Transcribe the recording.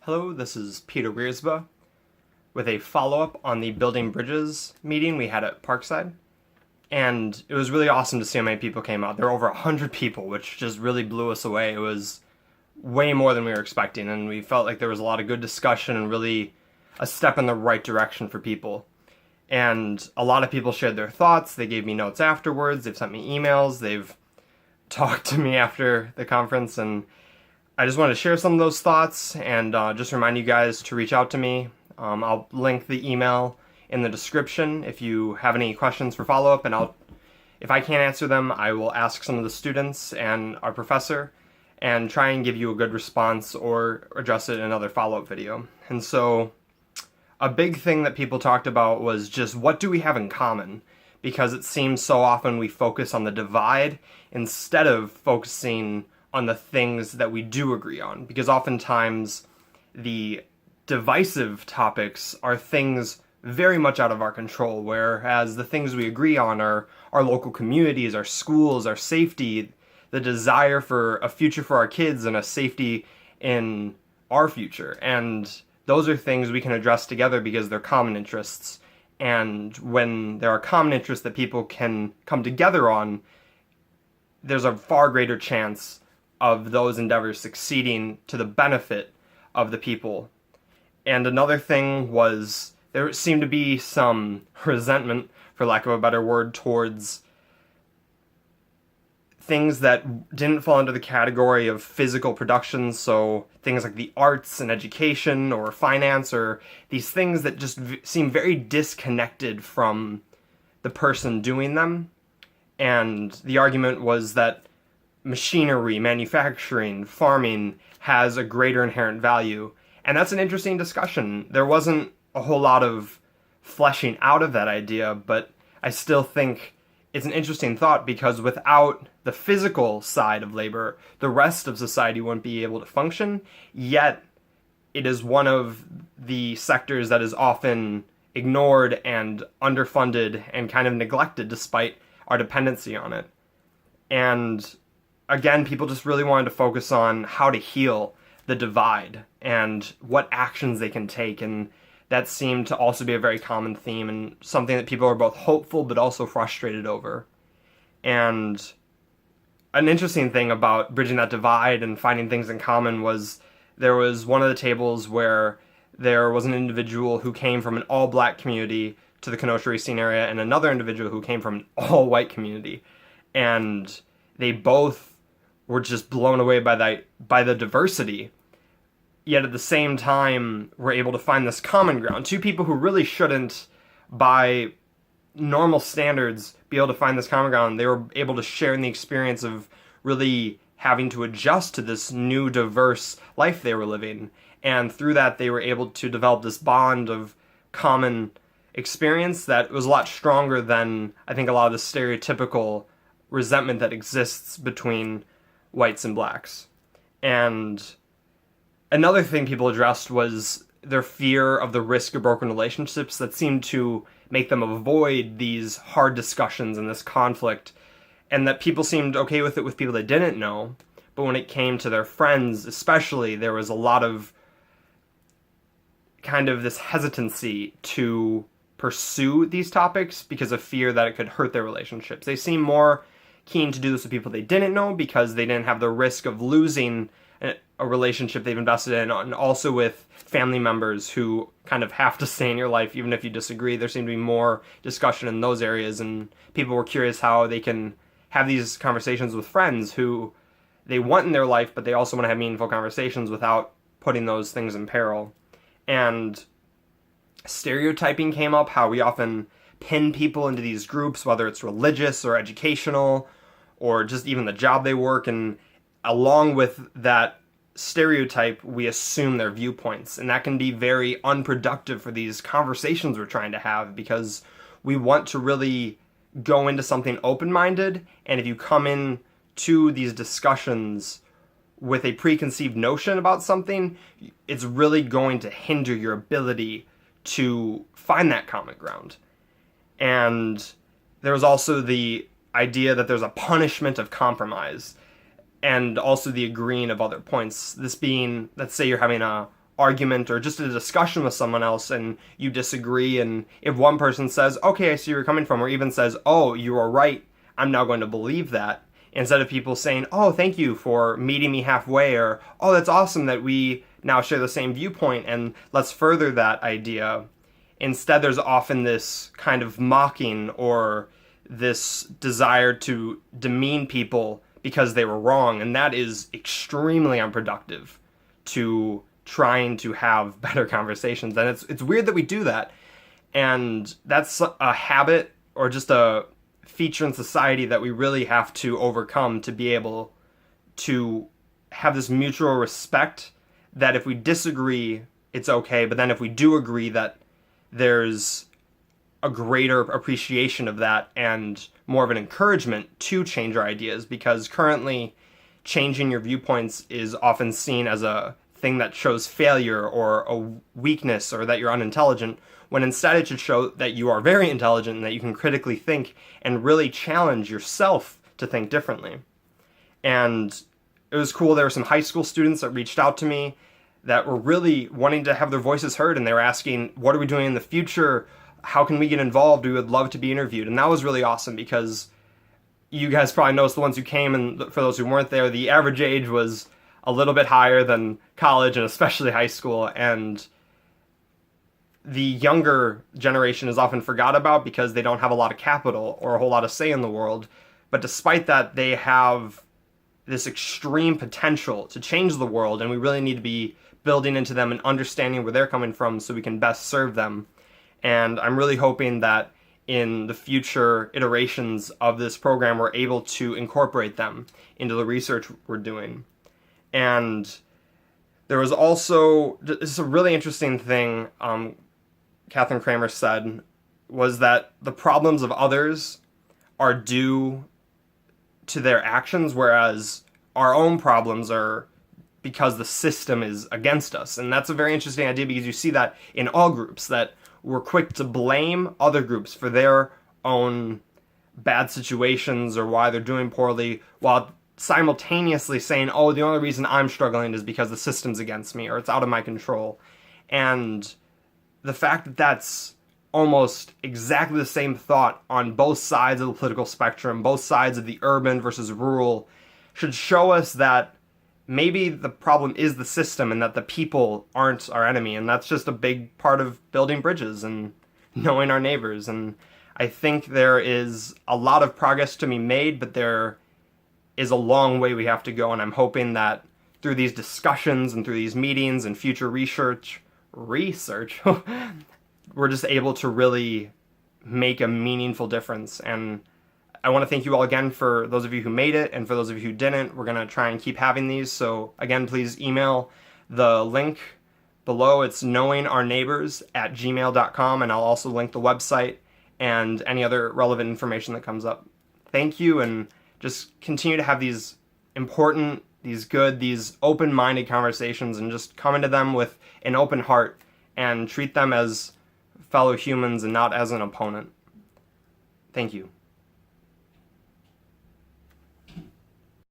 Hello, this is Peter Wiersbe with a follow-up on the Building Bridges meeting we had at Parkside. And it was really awesome to see how many people came out. There were over 100 people, which just really blew us away. It was way more than we were expecting, and we felt like there was a lot of good discussion and really a step in the right direction for people. And a lot of people shared their thoughts. They gave me notes afterwards. They've sent me emails. They've talked to me after the conference, and I just wanted to share some of those thoughts and just remind you guys to reach out to me. I'll link the email in the description if you have any questions for follow-up, and if I can't answer them, I will ask some of the students and our professor and try and give you a good response or address it in another follow-up video. And so a big thing that people talked about was just what do we have in common? Because it seems so often we focus on the divide instead of focusing on the things that we do agree on, because oftentimes the divisive topics are things very much out of our control, whereas the things we agree on are our local communities, our schools, our safety, the desire for a future for our kids and a safety in our future. And those are things we can address together because they're common interests. And when there are common interests that people can come together on, there's a far greater chance of those endeavors succeeding to the benefit of the people. And another thing was there seemed to be some resentment, for lack of a better word, towards things that didn't fall under the category of physical production, so things like the arts and education or finance, or these things that just seem very disconnected from the person doing them. And the argument was that machinery, manufacturing, farming has a greater inherent value. And that's an interesting discussion. There wasn't a whole lot of fleshing out of that idea, but I still think it's an interesting thought, because without the physical side of labor, the rest of society wouldn't be able to function, yet it is one of the sectors that is often ignored and underfunded and kind of neglected despite our dependency on it. And again, people just really wanted to focus on how to heal the divide and what actions they can take, and that seemed to also be a very common theme and something that people are both hopeful but also frustrated over. And an interesting thing about bridging that divide and finding things in common was there was one of the tables where there was an individual who came from an all-black community to the Kenosha Racine area and another individual who came from an all-white community. And they both were just blown away by the diversity, yet at the same time were able to find this common ground. Two people who really shouldn't, by normal standards, be able to find this common ground. They were able to share in the experience of really having to adjust to this new, diverse life they were living. And through that, they were able to develop this bond of common experience that was a lot stronger than, I think, a lot of the stereotypical resentment that exists between whites and blacks. And another thing people addressed was their fear of the risk of broken relationships that seemed to make them avoid these hard discussions and this conflict, and that people seemed okay with it with people they didn't know, but when it came to their friends especially, there was a lot of kind of this hesitancy to pursue these topics because of fear that it could hurt their relationships. They seemed more keen to do this with people they didn't know because they didn't have the risk of losing a relationship they've invested in, and also with family members who kind of have to stay in your life even if you disagree. There seemed to be more discussion in those areas, and people were curious how they can have these conversations with friends who they want in their life, but they also want to have meaningful conversations without putting those things in peril. And stereotyping came up, how we often pin people into these groups, whether it's religious or educational or just even the job they work, and along with that stereotype, we assume their viewpoints, and that can be very unproductive for these conversations we're trying to have, because we want to really go into something open-minded, and if you come in to these discussions with a preconceived notion about something, it's really going to hinder your ability to find that common ground. And there was also the idea that there's a punishment of compromise, and also the agreeing of other points. This being, let's say you're having a argument or just a discussion with someone else and you disagree, and if one person says, okay, I see where you're coming from, or even says, oh, you are right, I'm now going to believe that, instead of people saying, oh, thank you for meeting me halfway, or oh, that's awesome that we now share the same viewpoint and let's further that idea. Instead, there's often this kind of mocking or this desire to demean people because they were wrong, and that is extremely unproductive to trying to have better conversations. And it's weird that we do that, and that's a habit or just a feature in society that we really have to overcome to be able to have this mutual respect that if we disagree, it's okay, but then if we do agree, that there's a greater appreciation of that and more of an encouragement to change our ideas, because currently changing your viewpoints is often seen as a thing that shows failure or a weakness or that you're unintelligent, when instead it should show that you are very intelligent and that you can critically think and really challenge yourself to think differently. And it was cool. There were some high school students that reached out to me that were really wanting to have their voices heard, and they were asking, what are we doing in the future? How can we get involved? We would love to be interviewed. And that was really awesome, because you guys probably noticed, the ones who came, and for those who weren't there, the average age was a little bit higher than college and especially high school. And the younger generation is often forgot about because they don't have a lot of capital or a whole lot of say in the world. But despite that, they have this extreme potential to change the world, and we really need to be building into them and understanding where they're coming from so we can best serve them. And I'm really hoping that in the future iterations of this program, we're able to incorporate them into the research we're doing. And there was also, this is a really interesting thing Katherine Cramer said, was that the problems of others are due to their actions, whereas our own problems are because the system is against us. And that's a very interesting idea, because you see that in all groups, that we're quick to blame other groups for their own bad situations or why they're doing poorly, while simultaneously saying, oh, the only reason I'm struggling is because the system's against me or it's out of my control. And the fact that that's almost exactly the same thought on both sides of the political spectrum, both sides of the urban versus rural, should show us that maybe the problem is the system and that the people aren't our enemy. And that's just a big part of building bridges and knowing our neighbors. And I think there is a lot of progress to be made, but there is a long way we have to go. And I'm hoping that through these discussions and through these meetings and future research, we're just able to really make a meaningful difference. And I want to thank you all again for those of you who made it, and for those of you who didn't. We're going to try and keep having these. So again, please email the link below. It's knowingourneighbors@gmail.com, and I'll also link the website and any other relevant information that comes up. Thank you, and just continue to have these important, these good, these open-minded conversations, and just come into them with an open heart and treat them as fellow humans and not as an opponent. Thank you.